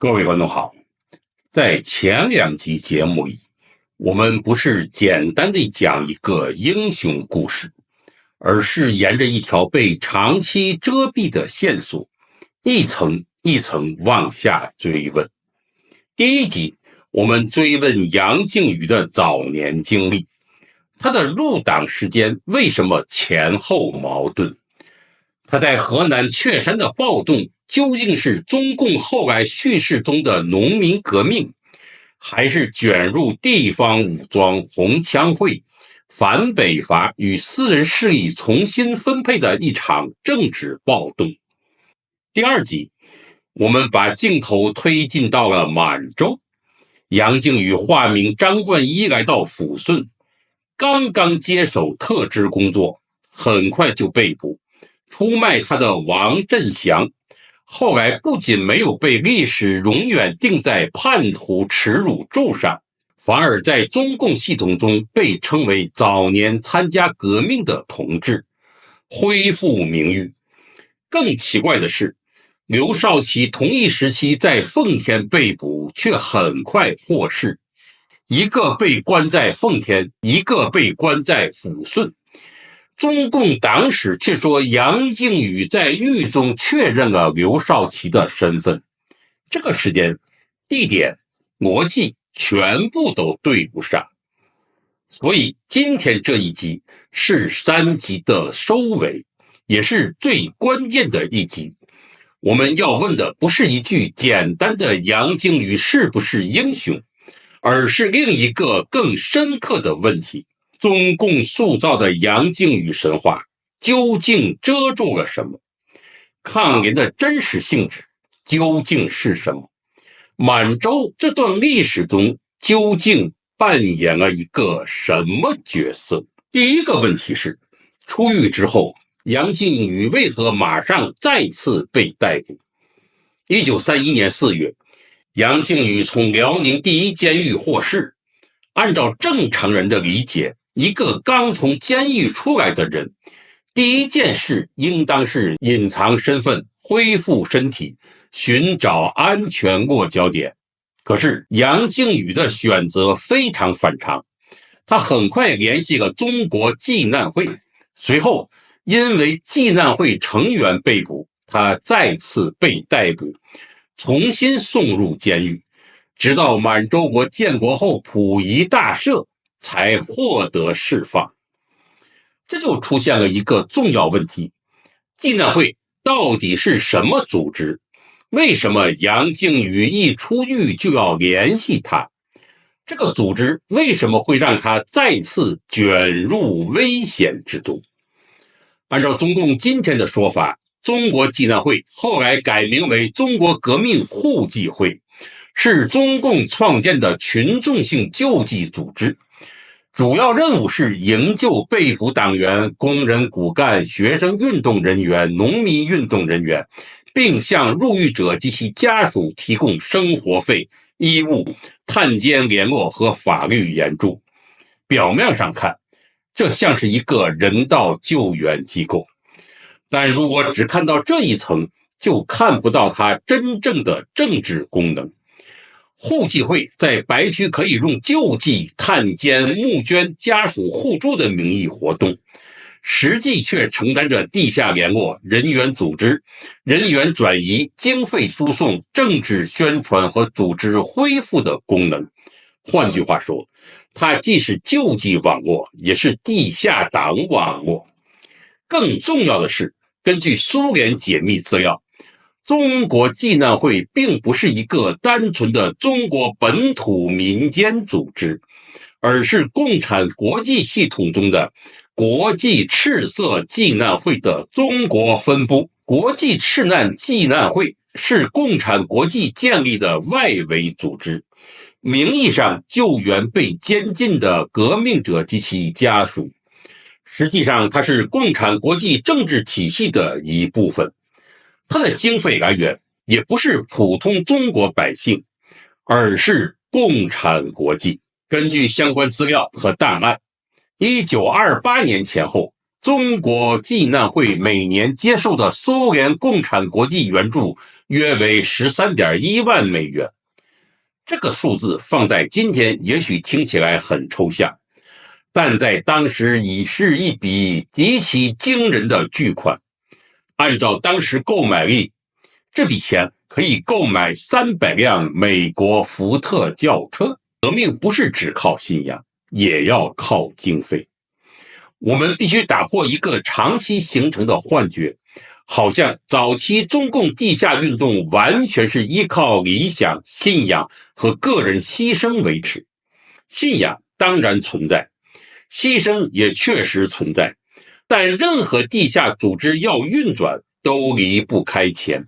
各位觀眾好，在前兩集節目裡，我們不是簡單地講一個英雄故事，而是沿着一條被長期遮蔽的線索，一層一層往下追問。第一集，我們追問楊靖宇的早年經歷，他的入黨時間為什麼前後矛盾？他在河南確山的暴動究竟是中共後來敘事中的農民革命，還是捲入地方武裝紅槍會、反北伐與私人勢力重新分配的一場政治暴動？第二集，我們把鏡頭推進到了滿洲，楊靖宇化名張冠一來到撫順，剛剛接手特支工作，很快就被捕。出賣他的王振祥，後來不僅沒有被歷史永遠釘在叛徒恥辱柱上，反而在中共系統中被稱為早年參加革命的同志，恢復名譽。更奇怪的是，劉少奇同一時期在奉天被捕，卻很快獲釋，一個被關在奉天，一個被關在撫順。中共黨史卻說楊靖宇在獄中確認了劉少奇的身份，這個時間、地點、邏輯全部都對不上。所以今天這一集是3集的收尾，也是最關鍵的一集。我們要問的不是一句簡單的楊靖宇是不是英雄，而是另一個更深刻的問題。中共塑造的楊靖宇神話究竟遮住了什麼？抗聯的真實性質究竟是什麼？滿洲這段歷史中究竟扮演了一個什麼角色？第一個問題是，出獄之後，楊靖宇為何馬上再次被逮捕？1931年4月，楊靖宇從遼寧第一監獄獲釋。按照正常人的理解，一個剛從監獄出來的人，第一件事應當是隱藏身份、恢復身體、尋找安全落腳點。可是楊靖宇的選擇非常反常，他很快聯繫了中國濟難會，隨後因為濟難會成員被捕，他再次被逮捕，重新送入監獄，直到滿洲國建國後溥儀大赦，才獲得釋放。這就出現了一個重要問題，濟難會到底是什麼組織？為什麼楊靖宇一出獄就要聯繫他？這個組織為什麼會讓他再次捲入危險之中？按照中共今天的說法，中國濟難會後來改名為中國革命互濟會，是中共創建的群眾性救濟組織，主要任務是營救被捕黨員、工人骨幹、學生運動人員、農民運動人員，並向入獄者及其家屬提供生活費、衣物、探監聯絡和法律援助。表面上看，這像是一個人道救援機構，但如果只看到這一層，就看不到它真正的政治功能。互濟會在白區可以用救濟、探監、募捐、家屬互助的名義活動，實際卻承擔着地下聯絡、人員組織、人員轉移、經費輸送、政治宣傳和組織恢復的功能。換句話說，它既是救濟網絡，也是地下黨網絡。更重要的是，根據蘇聯解密資料，中國濟難會並不是一個單純的中國本土民間組織，而是共產國際系統中的國際赤色濟難會的中國分部。國際赤難濟難會是共產國際建立的外圍組織，名義上救援被监禁的革命者及其家屬，實際上它是共產國際政治體系的一部分。它的經費來源也不是普通中國百姓，而是共產國際。根據相關資料和檔案，1928年前後，中國濟難會每年接受的蘇聯共產國際援助約為13.1萬美元。這個數字放在今天也許聽起來很抽象，但在當時已是一筆極其驚人的巨款。按照當時購買力，這筆錢可以購買300輛美國福特轎車。革命不是只靠信仰，也要靠經費。我們必須打破一個長期形成的幻覺，好像早期中共地下運動完全是依靠理想、信仰和個人犧牲維持。信仰當然存在，犧牲也確實存在，但任何地下組織要運轉都離不開錢。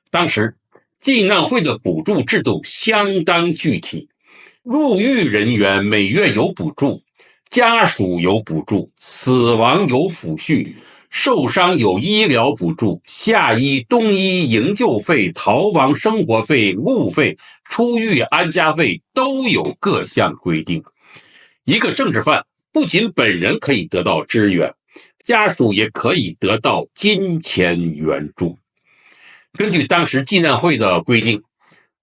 當時濟難會的補助制度相當具體，入獄人員每月有補助，家屬有補助，死亡有撫恤，受傷有醫療補助，夏醫、冬醫、營救費、逃亡生活費、路費、出獄安家費都有各項規定。一個政治犯不僅本人可以得到支援，家屬也可以得到金錢援助。根據當時濟難會的規定，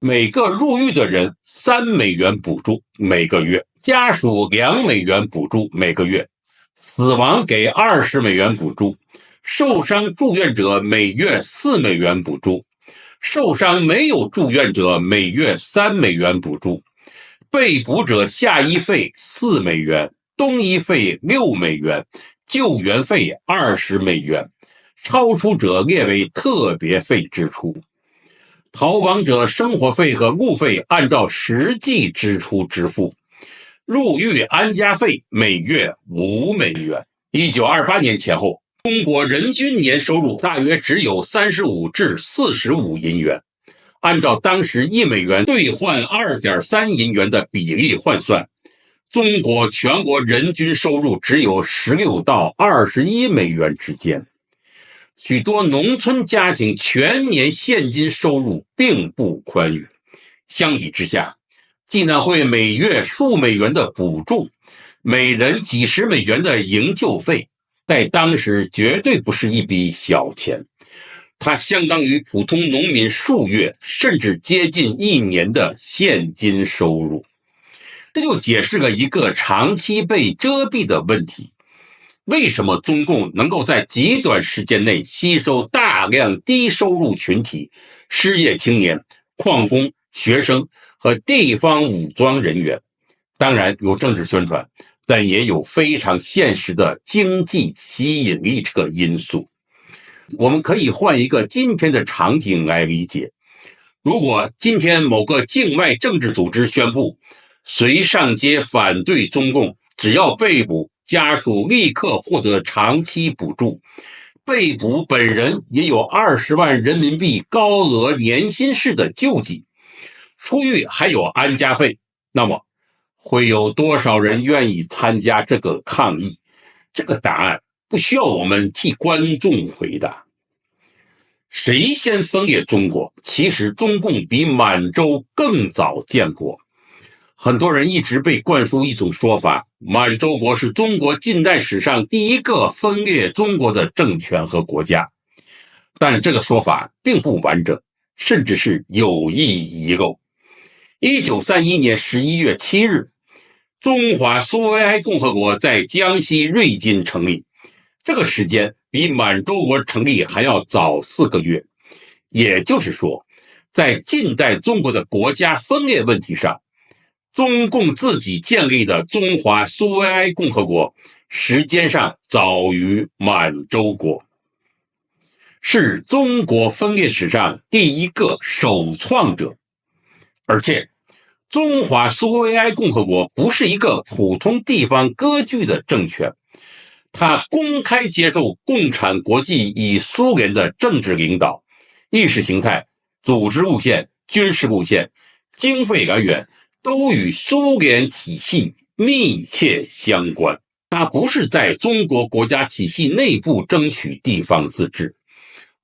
每個入獄的人3美元補助每個月，家屬2美元補助每個月，死亡給20美元補助，受傷住院者每月4美元補助，受傷沒有住院者每月3美元補助，被捕者夏醫費4美元，冬醫費6美元，救援費20美元，超出者列為特別費支出。逃亡者生活費和路費按照實際支出支付，入獄安家費每月5美元。1928年前後，中國人均年收入大約只有35至45銀元，按照當時1美元兌換2.3銀元的比例換算，中國全國人均收入只有16到21美元之間。許多農村家庭全年現金收入並不寬裕，相比之下，濟難會每月數美元的補助，每人幾十美元的營救費，在當時絕對不是一筆小錢，它相當於普通農民數月甚至接近1年的現金收入。這就解釋了一個長期被遮蔽的問題。為什麼中共能夠在極短時間內吸收大量低收入群體、失業青年、礦工、學生和地方武裝人員？當然有政治宣傳，但也有非常現實的經濟吸引力這個因素。我們可以換一個今天的場景來理解。如果今天某個境外政治組織宣布，誰上街反對中共，只要被捕，家屬立刻獲得長期補助，被捕本人也有20萬人民幣高額年薪式的救濟，出獄還有安家費，那麼會有多少人願意參加這個抗議？這個答案不需要我們替觀眾回答。誰先分裂中國？其實中共比滿洲更早建國。很多人一直被灌輸一種說法，滿洲國是中國近代史上第一個分裂中國的政權和國家，但這個說法並不完整，甚至是有意遺漏。1931年11月7日，中華蘇維埃共和國在江西瑞金成立，這個時間比滿洲國成立還要早4個月。也就是說，在近代中國的國家分裂問題上，中共自己建立的中華蘇維埃共和國時間上早於滿洲國，是中國分裂史上第一個首創者。而且中華蘇維埃共和國不是一個普通地方割據的政權，它公開接受共產國際與蘇聯的政治領導、意識形態、組織路線、軍事路線、經費來源都與蘇聯體系密切相關。它不是在中國國家體系內部爭取地方自治，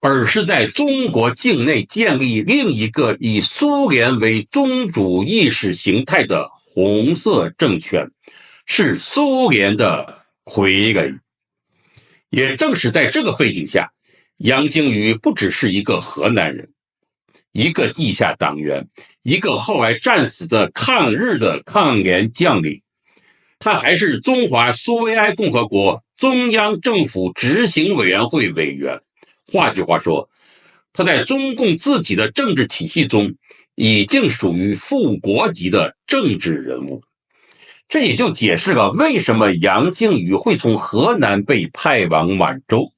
而是在中國境內建立另一個以蘇聯為宗主意識形態的紅色政權，是蘇聯的傀儡。也正是在這個背景下，楊靖宇不只是一個河南人，一個地下黨員，一個後來戰死的抗日的抗聯將領，他還是中華蘇維埃共和國中央政府執行委員會委員。換句話說，他在中共自己的政治體系中已經屬於副國級的政治人物。這也就解釋了為什麼楊靖宇會從河南被派往滿洲。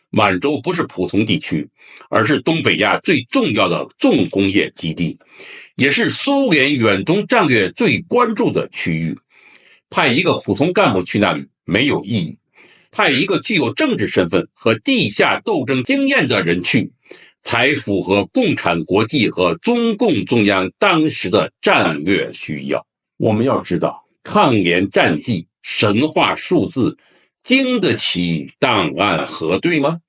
滿洲不是普通地區，而是東北亞最重要的重工業基地，也是蘇聯遠東戰略最關注的區域。派一個普通幹部去那裡沒有意義，派一個具有政治身份和地下鬥爭經驗的人去，才符合共產國際和中共中央當時的戰略需要。我們要知道，抗聯戰績、神話數字經得起檔案核對嗎？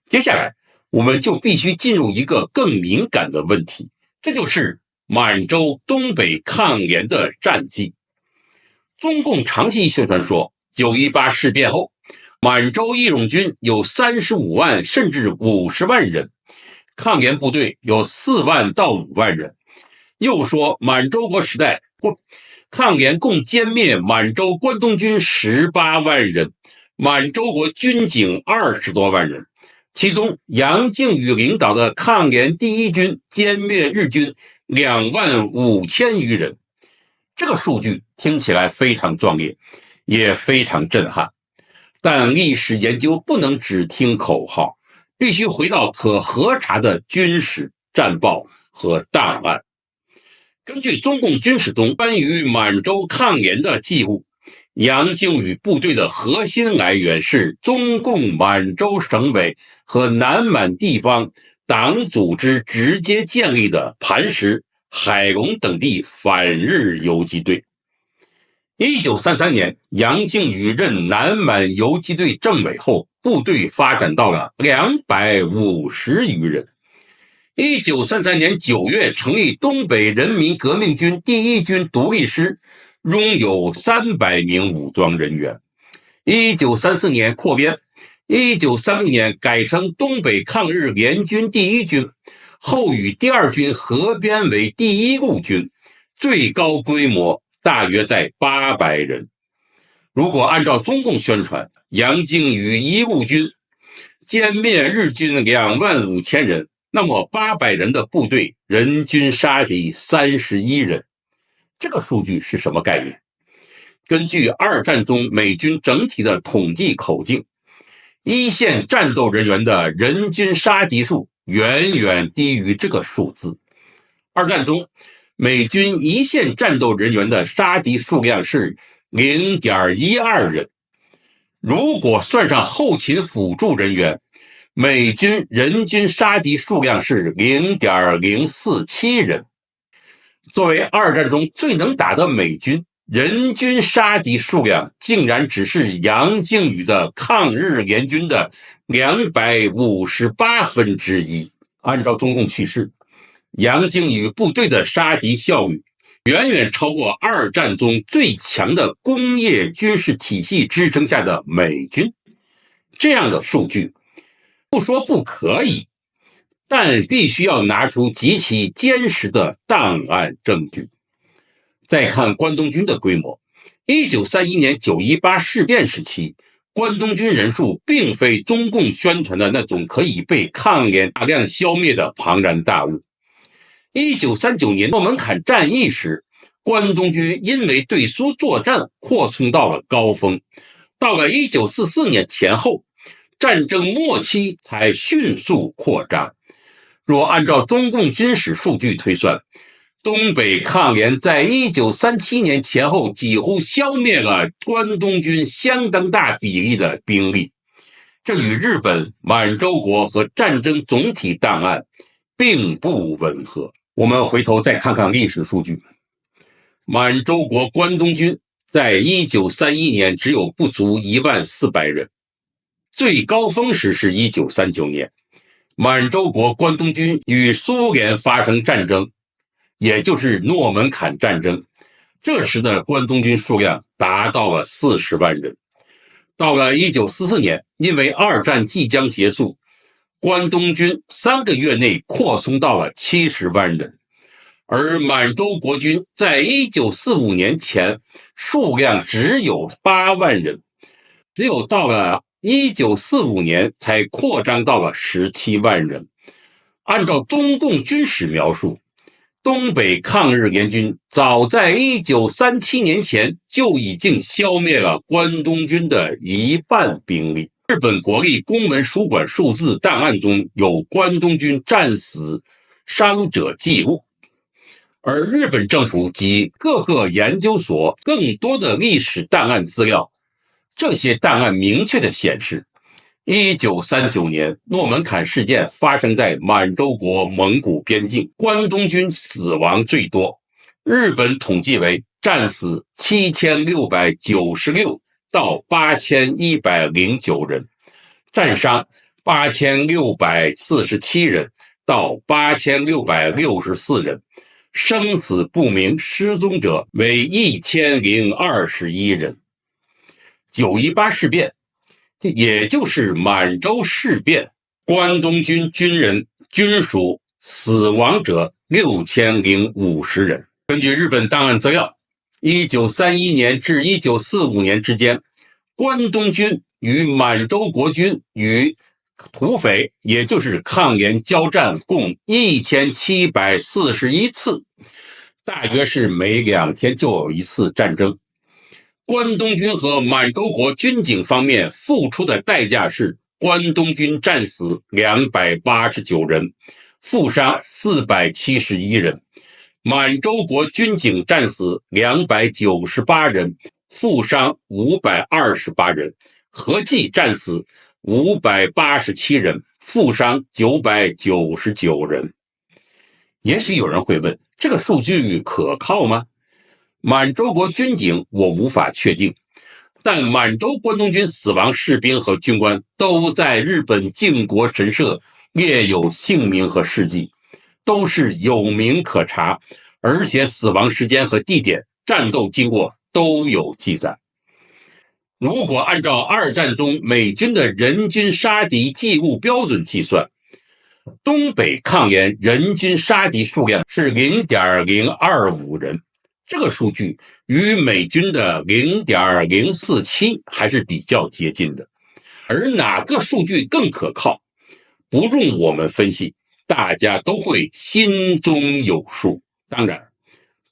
接下來我們就必須進入一個更敏感的問題，這就是滿洲東北抗聯的戰績。中共長期宣傳說918事變後，滿洲義勇軍有35萬甚至50萬人，抗聯部隊有4萬到5萬人。又說滿洲國時代抗聯共殲滅滿洲關東軍18萬人，滿洲國軍警20多萬人，其中楊靖宇領導的抗聯第一軍殲滅日軍2萬5千餘人。這個數據聽起來非常壯烈，也非常震撼。但歷史研究不能只聽口號，必須回到可核查的軍史、戰報和檔案。根據中共軍史中關於滿洲抗聯的記錄，楊靖宇部隊的核心來源是中共滿洲省委和南滿地方黨組織直接建立的磐石、海龍等地反日游擊隊。1933年，楊靖宇任南滿游擊隊政委後，部隊發展到了250餘人。1933年9月成立東北人民革命軍第一軍獨立師，擁有300名武裝人員。1934年擴編，1936年改成東北抗日聯軍第一軍，後與第二軍合編為第一路軍，最高規模大約在800人。如果按照中共宣傳，楊靖宇一路軍殲滅日軍2萬5千人，那麼800人的部隊人均殺敵31人。這個數據是什麼概念？根據二戰中美軍整體的統計口徑，一線戰鬥人員的人均殺敵數遠遠低於這個數字。二戰中美軍一線戰鬥人員的殺敵數量是 0.12 人，如果算上後勤輔助人員，美軍人均殺敌數量是 0.047 人。作為二戰中最能打的美軍，人均殺敌數量竟然只是楊靖宇的抗日聯軍的258分之一。按照中共叙事，楊靖宇部隊的殺敵效率遠遠超過二戰中最強的工業軍事體系支撐下的美軍。這樣的數據不說不可以，但必須要拿出極其堅實的檔案證據。再看關東軍的規模，1931年918事變時期，關東軍人數並非中共宣傳的那種可以被抗聯大量消滅的龐然大物。1939年諾門坎戰役時，關東軍因為對蘇作戰擴充到了高峰，到了1944年前後，戰爭末期才迅速擴張。若按照中共軍史數據推算，東北抗聯在1937年前後幾乎消滅了關東軍相當大比例的兵力，這與日本、滿洲國和戰爭總體檔案並不吻合。我們回頭再看看歷史數據，滿洲國關東軍在1931年只有不足14000人，最高峰時是1939年，滿洲國關東軍與蘇聯發生戰爭，也就是諾門坎戰爭，這時的關東軍數量達到了40萬人。到了1944年，因為二戰即將結束，關東軍3個月內擴充到了70萬人，而滿洲國軍在1945年前數量只有8萬人，只有到了1945年才擴張到了17萬人。按照中共軍史描述，東北抗日聯軍早在1937年前就已經消滅了關東軍的1半兵力。日本國立公文書館數字檔案中有關東軍戰死傷者記錄，而日本政府及各個研究所更多的歷史檔案資料，這些檔案明確地顯示，1939年諾門坎事件發生在滿洲國蒙古邊境，關東軍死亡最多，日本統計為戰死7696到8109人，戰傷8647人到8664人，生死不明失蹤者為1021人。918事變，也就是滿洲事變，關東軍軍人軍屬死亡者6050人。根據日本檔案資料，1931年至1945年之間，關東軍與滿洲國軍與土匪，也就是抗聯交戰共1741次，大約是每2天就有一次戰爭。關東軍和滿洲國軍警方面付出的代價是，關東軍戰死289人，負傷471人；滿洲國軍警戰死298人，負傷528人，合計戰死587人，負傷999人。也許有人會問，這個數據可靠嗎？滿洲國軍警我無法確定，但滿洲關東軍死亡士兵和軍官都在日本靖國神社列有姓名和事跡，都是有名可查，而且死亡時間和地點、戰鬥經過都有記載。如果按照二戰中美軍的人均殺敵記錄標準計算，東北抗聯人均殺敵數量是 0.025 人，這個數據與美軍的 0.047 還是比較接近的。而哪個數據更可靠，不用我們分析，大家都會心中有數。當然，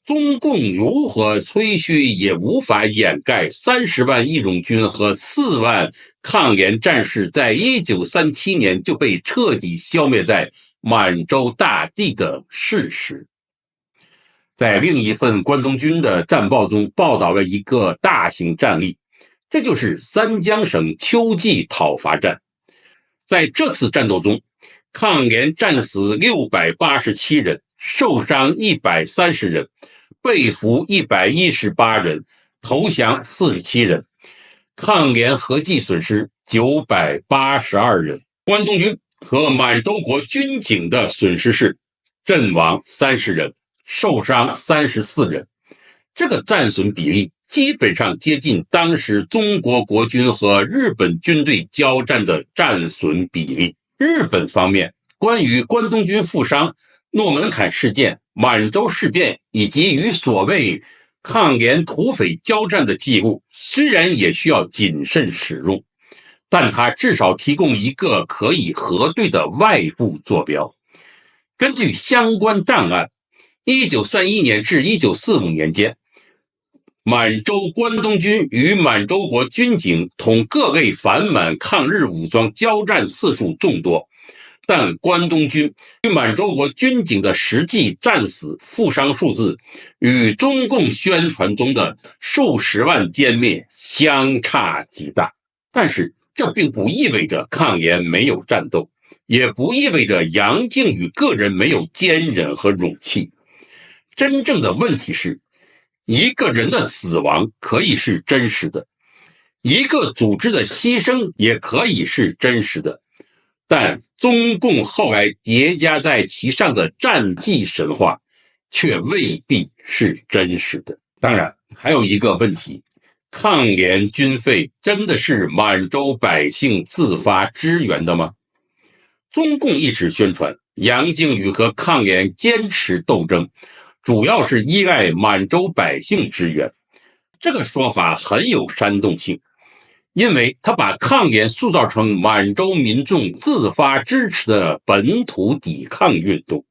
中共如何吹噓也無法掩蓋30萬義勇軍和4萬抗聯戰士在1937年就被徹底消滅在滿洲大地的事實。在另一份關東軍的戰報中報道了一個大型戰例，這就是三江省秋季討伐戰。在這次戰鬥中，抗聯戰死687人，受傷130人，被俘118人，投降47人，抗聯合計損失982人。關東軍和滿洲國軍警的損失是陣亡30人，受傷34人。這個戰損比例基本上接近當時中國國軍和日本軍隊交戰的戰損比例。日本方面關於關東軍負傷、諾門坎事件、滿洲事變以及與所謂抗聯土匪交戰的記錄，雖然也需要謹慎使用，但它至少提供一個可以核對的外部坐標。根據相關檔案，1931年至1945年間，滿洲關東軍與滿洲國軍警同各類反滿抗日武裝交戰次數眾多，但關東軍與滿洲國軍警的實際戰死負傷數字與中共宣傳中的數十萬殲滅相差極大。但是這並不意味着抗聯沒有戰鬥，也不意味着楊靖宇個人沒有堅忍和勇氣。真正的問題是，一個人的死亡可以是真實的，一個組織的犧牲也可以是真實的，但中共後來疊加在其上的戰績神話卻未必是真實的。當然，還有一個問題，抗聯軍費真的是滿洲百姓自發支援的嗎？中共一直宣傳楊靖宇和抗聯堅持鬥爭，主要是依賴滿洲百姓支援。這個說法很有煽動性，因為他把抗聯塑造成滿洲民眾自發支持的本土抵抗運動。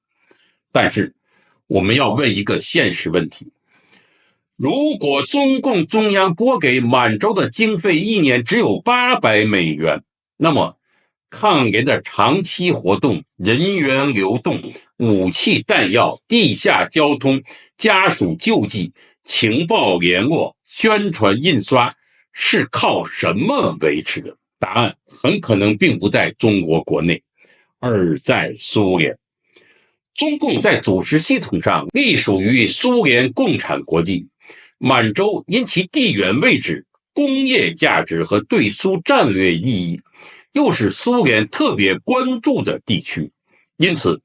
但是我們要問一個現實問題，如果中共中央撥給滿洲的經費一年只有800美元，那麼抗聯的長期活動、人員流動、武器彈藥、地下交通、家屬救濟、情報聯絡、宣傳印刷是靠什麼維持的？答案很可能並不在中國國內，而在蘇聯。中共在組織系統上隸屬於蘇聯共產國際，滿洲因其地緣位置、工業價值和對蘇戰略意義，又是蘇聯特別關注的地區，因此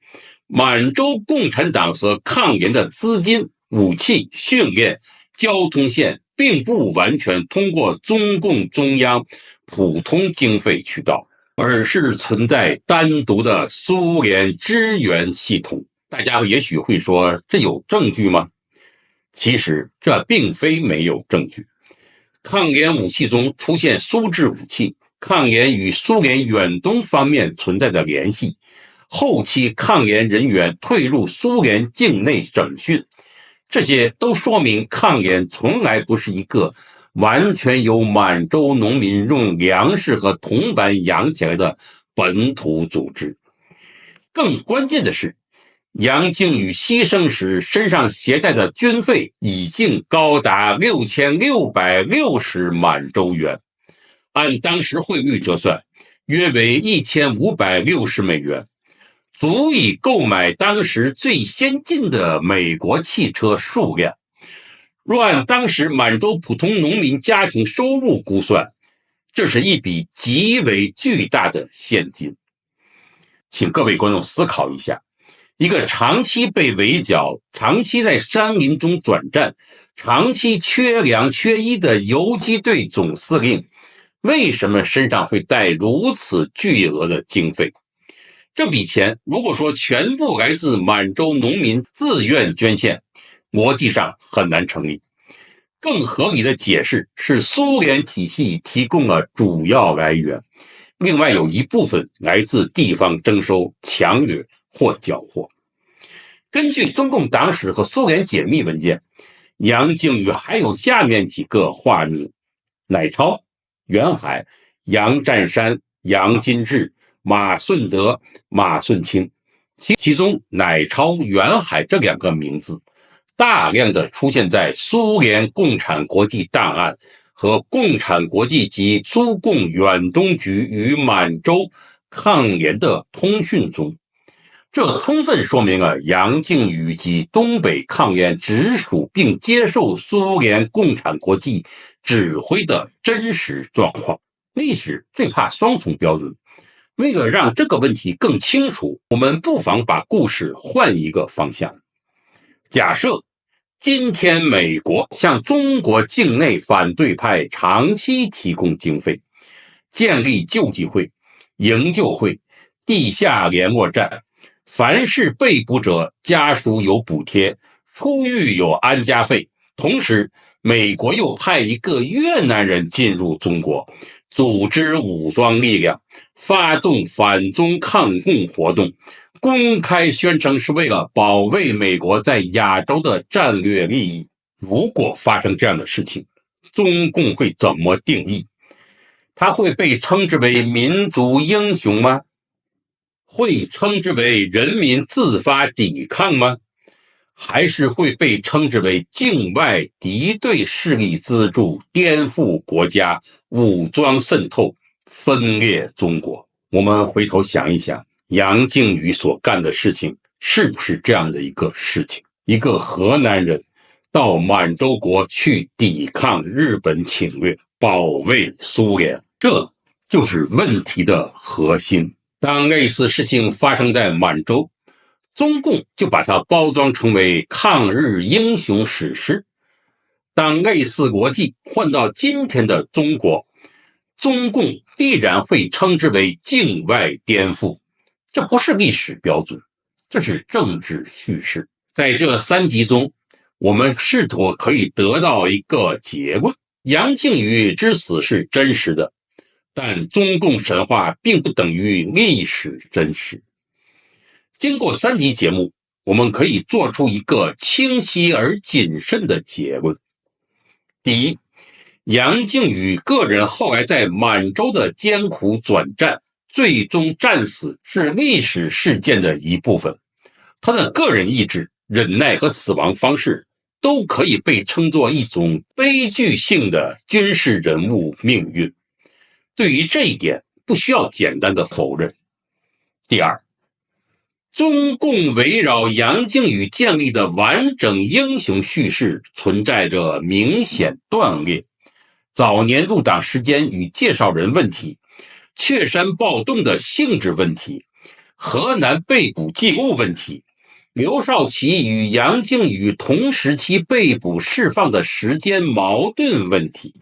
滿洲共產黨和抗聯的資金、武器、訓練、交通線並不完全通過中共中央普通經費渠道，而是存在單獨的蘇聯支援系統。大家也許會說，這有證據嗎？其實這並非沒有證據。抗聯武器中出現蘇制武器，抗聯與蘇聯遠東方面存在的聯繫，後期抗聯人員退入蘇聯境內整訓，這些都說明抗聯從來不是一個完全由滿洲農民用糧食和銅板養起來的本土組織。更關鍵的是，楊靖宇犧牲時身上攜帶的軍費已經高達6660滿洲元，按當時匯率折算，約為1560美元，足以購買當時最先進的美國汽車數輛。若按當時滿洲普通農民家庭收入估算，這是一筆極為巨大的現金。請各位觀眾思考一下，一個長期被圍剿、長期在山林中轉戰、長期缺糧缺衣的游擊隊總司令，為什麼身上會帶如此巨額的經費？這筆錢如果說全部來自滿洲農民自願捐獻，邏輯上很難成立。更合理的解釋是蘇聯體系提供了主要來源，另外有一部分來自地方徵收、搶掠或繳獲。根據中共黨史和蘇聯解密文件，楊靖宇還有下面幾個化名：乃超、袁海、楊占山、楊金志、馬順德、馬順清。其中乃超、袁海這2個名字大量的出現在蘇聯共產國際檔案和共產國際及蘇共遠東局與滿洲抗聯的通訊中，這充分說明了楊靖宇及東北抗聯直屬並接受蘇聯共產國際指揮的真實狀況。歷史最怕雙重標準，為了讓這個問題更清楚，我們不妨把故事換一個方向。假設今天美國向中國境內反對派長期提供經費，建立救濟會、營救會、地下聯絡站，凡是被捕者家屬有補貼，出獄有安家費，同時美國又派一個越南人進入中國，組織武裝力量，發動反中抗共活動，公開宣稱是為了保衛美國在亞洲的戰略利益。如果發生這樣的事情，中共會怎麼定義？他會被稱之為民族英雄嗎？會稱之為人民自發抵抗嗎？還是會被稱之為境外敵對勢力資助、顛覆國家、武裝滲透、分裂中國？我們回頭想一想，楊靖宇所幹的事情是不是這樣的一個事情？一個河南人到滿洲國去抵抗日本侵略，保衛蘇聯，這就是問題的核心。當類似事情發生在滿洲，中共就把它包裝成為抗日英雄史詩。當類似國際換到今天的中國，中共必然會稱之為境外顛覆。這不是歷史標準，這是政治敘事。在這3集中，我們試圖可以得到一個結論：楊靖宇之死是真實的，但中共神話並不等於歷史真實。經過3集節目，我們可以做出一個清晰而謹慎的結論。第一，楊靖宇個人後來在滿洲的艱苦轉戰，最終戰死是歷史事件的一部分。他的個人意志、忍耐和死亡方式都可以被稱作一種悲劇性的軍事人物命運。對於這一點，不需要簡單的否認。第二，中共圍繞楊靖宇建立的完整英雄敘事存在着明顯斷裂。早年入黨時間與介紹人問題，雀山暴動的性質問題，河南被捕記錄問題，劉少奇與楊靖宇同時期被捕釋放的時間矛盾問題，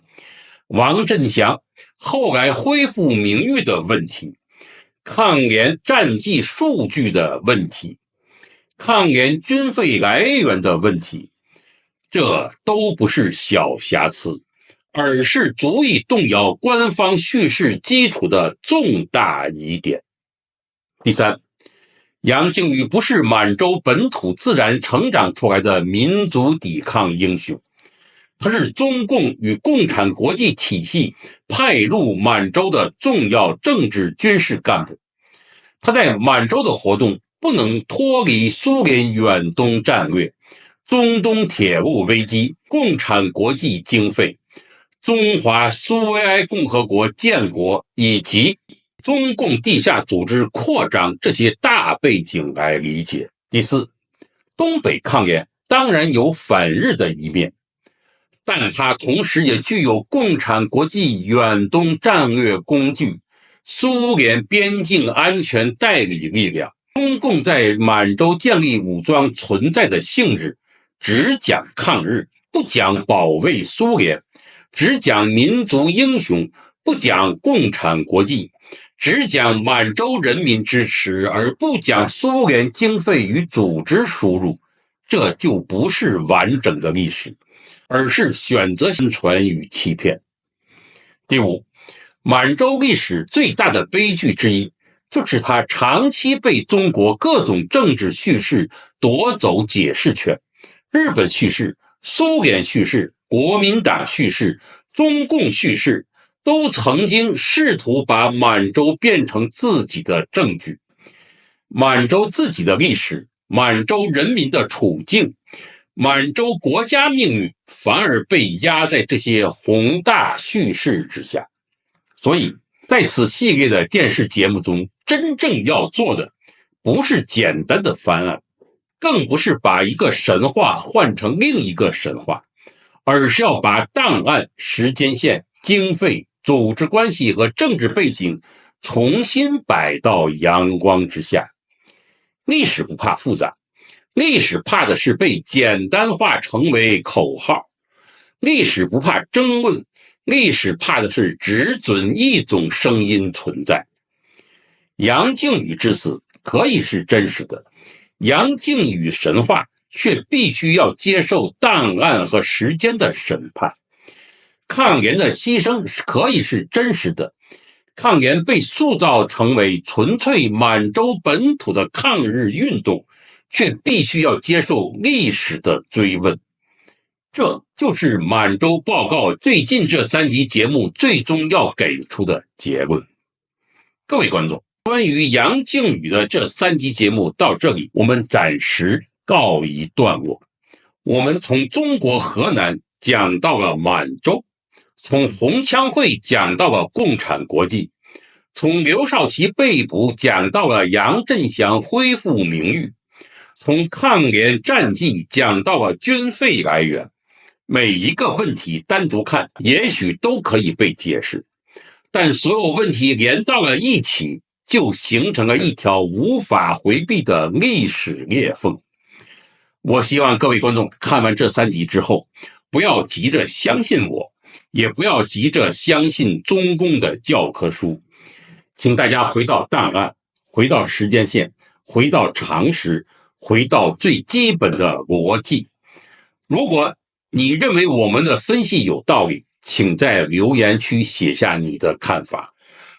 王振祥後來恢復名譽的問題，抗聯戰績數據的問題，抗聯軍費來源的問題，這都不是小瑕疵，而是足以動搖官方敘事基礎的重大疑點。第三，楊靖宇不是滿洲本土自然成長出來的民族抵抗英雄，他是中共與共產國際體系派入滿洲的重要政治軍事幹部。他在滿洲的活動不能脫離蘇聯遠東戰略、中東鐵路危機、共產國際經費、中華蘇維埃共和國建國以及中共地下組織擴張這些大背景來理解。第四，東北抗聯當然有反日的一面，但它同時也具有共產國際遠東戰略工具、蘇聯邊境安全代理力量。中共在滿洲建立武裝存在的性質，只講抗日，不講保衛蘇聯，只講民族英雄，不講共產國際，只講滿洲人民支持，而不講蘇聯經費與組織輸入，這就不是完整的歷史，而是選擇宣傳與欺騙。第五，滿洲歷史最大的悲劇之一，就是它長期被中國各種政治敘事奪走解釋權。日本敘事、蘇聯敘事、國民黨敘事、中共敘事都曾經試圖把滿洲變成自己的證據，滿洲自己的歷史、滿洲人民的處境、滿洲國家命運反而被壓在這些宏大敘事之下。所以在此系列的電視節目中，真正要做的不是簡單的翻案，更不是把一個神話換成另一個神話，而是要把檔案、時間線、經費、組織關係和政治背景重新擺到陽光之下。歷史不怕複雜，歷史怕的是被簡單化成為口號。歷史不怕爭論，歷史怕的是只准一種聲音存在。楊靖宇之死可以是真實的，楊靖宇神話卻必須要接受檔案和時間的審判。抗聯的犧牲可以是真實的，抗聯被塑造成為純粹滿洲本土的抗日運動，卻必須要接受歷史的追問。這就是滿洲報告最近這3集節目最終要給出的結論。各位觀眾，關於楊靖宇的這3集節目到這裡，我們暫時告一段落。我們從中國河南講到了滿洲，從紅槍會講到了共產國際，從劉少奇被捕講到了楊振祥恢復名譽，從抗聯戰績講到了軍費來源。每一個問題單獨看，也許都可以被解釋，但所有問題連到了一起，就形成了一條無法回避的歷史裂縫。我希望各位觀眾看完這3集之後，不要急着相信我，也不要急着相信中共的教科書。請大家回到檔案，回到时間線，回到常識，回到最基本的邏輯。如果你認為我們的分析有道理，請在留言區寫下你的看法。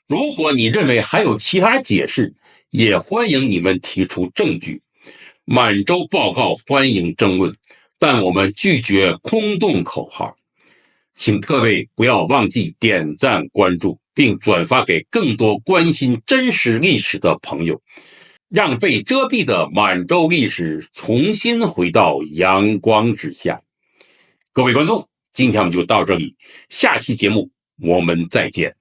如果你認為還有其他解釋，也歡迎你們提出證據。滿洲報告歡迎爭論，但我們拒絕空洞口號。請各位不要忘記點讚關注，並轉發給更多關心真實歷史的朋友，讓被遮蔽的滿洲歷史重新回到陽光之下。各位觀眾，今天我們就到這裡，下期節目我們再見。